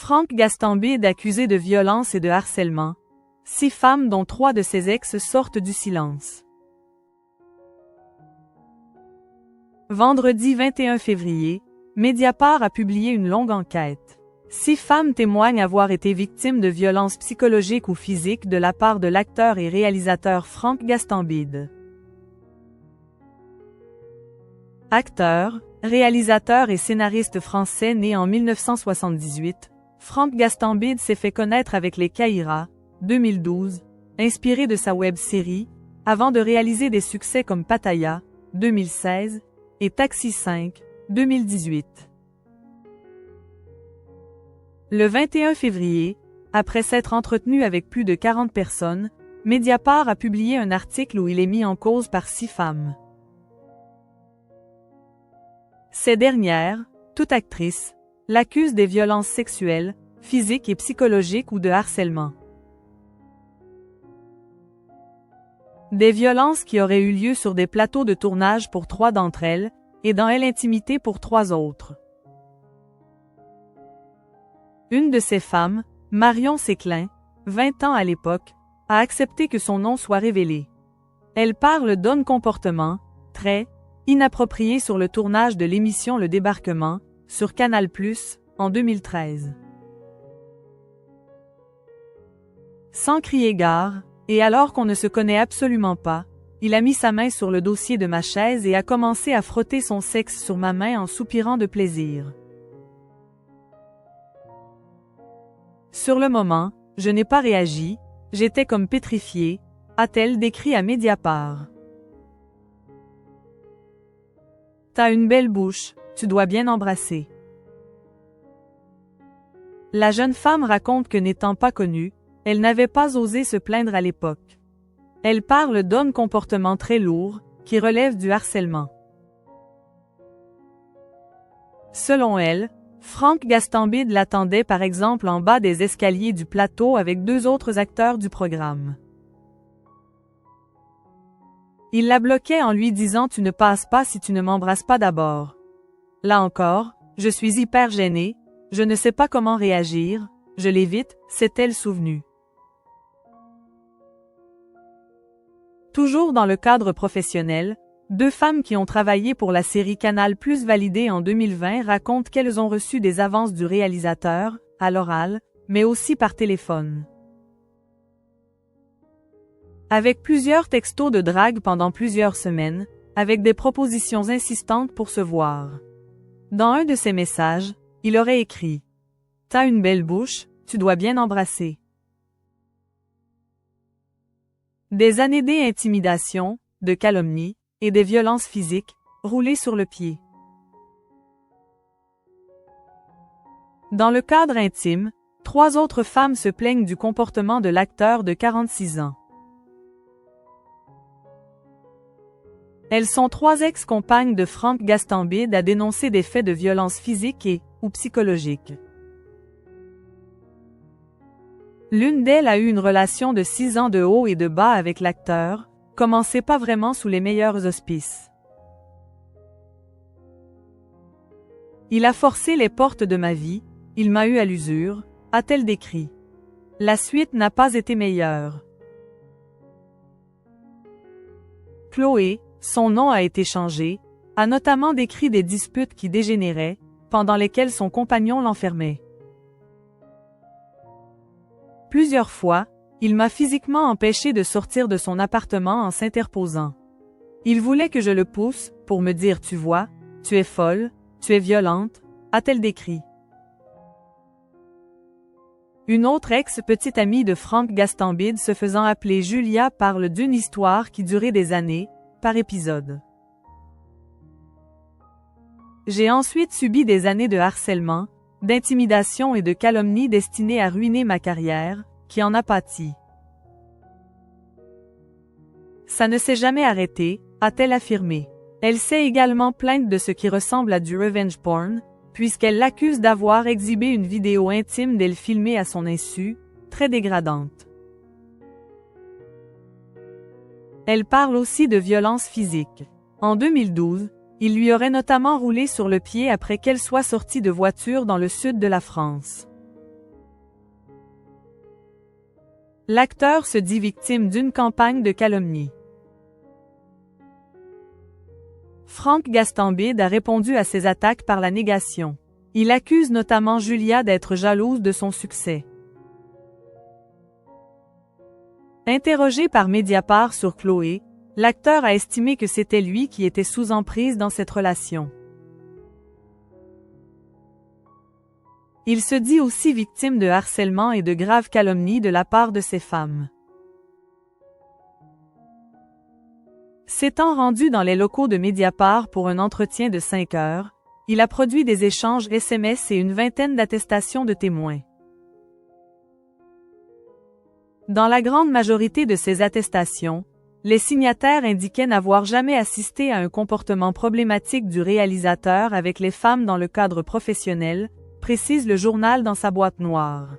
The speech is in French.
Franck Gastambide accusé de violence et de harcèlement. 6 femmes dont 3 de ses ex sortent du silence. Vendredi 21 février, Mediapart a publié une longue enquête. 6 femmes témoignent avoir été victimes de violences psychologiques ou physiques de la part de l'acteur et réalisateur Franck Gastambide. Acteur, réalisateur et scénariste français né en 1978, Franck Gastambide s'est fait connaître avec Les Caïras, 2012, inspiré de sa web-série, avant de réaliser des succès comme Pattaya, 2016, et Taxi 5, 2018. Le 21 février, après s'être entretenu avec plus de 40 personnes, Mediapart a publié un article où il est mis en cause par 6 femmes. Ces dernières, toutes actrices, l'accusent des violences sexuelles, physiques et psychologiques ou de harcèlement. Des violences qui auraient eu lieu sur des plateaux de tournage pour 3 d'entre elles, et dans l'intimité pour 3 autres. Une de ces femmes, Marion Séclin, 20 ans à l'époque, a accepté que son nom soit révélé. Elle parle d'un comportement, très, inapproprié sur le tournage de l'émission Le Débarquement, sur Canal+, en 2013. Sans crier gare, et alors qu'on ne se connaît absolument pas, il a mis sa main sur le dossier de ma chaise et a commencé à frotter son sexe sur ma main en soupirant de plaisir. Sur le moment, je n'ai pas réagi, j'étais comme pétrifiée, a-t-elle décrit à Mediapart. T'as une belle bouche, tu dois bien embrasser. La jeune femme raconte que n'étant pas connue, elle n'avait pas osé se plaindre à l'époque. Elle parle d'un comportement très lourd, qui relève du harcèlement. Selon elle, Franck Gastambide l'attendait par exemple en bas des escaliers du plateau avec 2 autres acteurs du programme. Il la bloquait en lui disant « Tu ne passes pas si tu ne m'embrasses pas d'abord ». Là encore, je suis hyper gênée, je ne sais pas comment réagir, je l'évite, s'est-elle souvenue. Toujours dans le cadre professionnel, 2 femmes qui ont travaillé pour la série Canal+ validée en 2020 racontent qu'elles ont reçu des avances du réalisateur, à l'oral, mais aussi par téléphone. Avec plusieurs textos de drague pendant plusieurs semaines, avec des propositions insistantes pour se voir. Dans un de ses messages, il aurait écrit « T'as une belle bouche, tu dois bien embrasser ». Des années d'intimidation, de calomnie, et des violences physiques, roulées sur le pied. Dans le cadre intime, 3 autres femmes se plaignent du comportement de l'acteur de 46 ans. Elles sont 3 ex-compagnes de Franck Gastambide à dénoncer des faits de violence physique ou psychologique. L'une d'elles a eu une relation de 6 ans de haut et de bas avec l'acteur, commencée pas vraiment sous les meilleurs auspices. Il a forcé les portes de ma vie, il m'a eu à l'usure, a-t-elle décrit. La suite n'a pas été meilleure. Chloé, son nom a été changé, a notamment décrit des disputes qui dégénéraient, pendant lesquelles son compagnon l'enfermait. Plusieurs fois, il m'a physiquement empêché de sortir de son appartement en s'interposant. Il voulait que je le pousse, pour me dire « Tu vois, tu es folle, tu es violente », a-t-elle décrit. Une autre ex-petite amie de Franck Gastambide se faisant appeler Julia parle d'une histoire qui durait des années, par épisode. J'ai ensuite subi des années de harcèlement, d'intimidation et de calomnie destinées à ruiner ma carrière, qui en a pâti. Ça ne s'est jamais arrêté, a-t-elle affirmé. Elle s'est également plainte de ce qui ressemble à du revenge porn, puisqu'elle l'accuse d'avoir exhibé une vidéo intime d'elle filmée à son insu, très dégradante. Elle parle aussi de violence physique. En 2012, il lui aurait notamment roulé sur le pied après qu'elle soit sortie de voiture dans le sud de la France. L'acteur se dit victime d'une campagne de calomnie. Franck Gastambide a répondu à ces attaques par la négation. Il accuse notamment Julia d'être jalouse de son succès. Interrogé par Mediapart sur Chloé, l'acteur a estimé que c'était lui qui était sous emprise dans cette relation. Il se dit aussi victime de harcèlement et de graves calomnies de la part de ces femmes. S'étant rendu dans les locaux de Mediapart pour un entretien de 5 heures, il a produit des échanges SMS et une vingtaine d'attestations de témoins. Dans la grande majorité de ces attestations, les signataires indiquaient n'avoir jamais assisté à un comportement problématique du réalisateur avec les femmes dans le cadre professionnel, précise le journal dans sa boîte noire.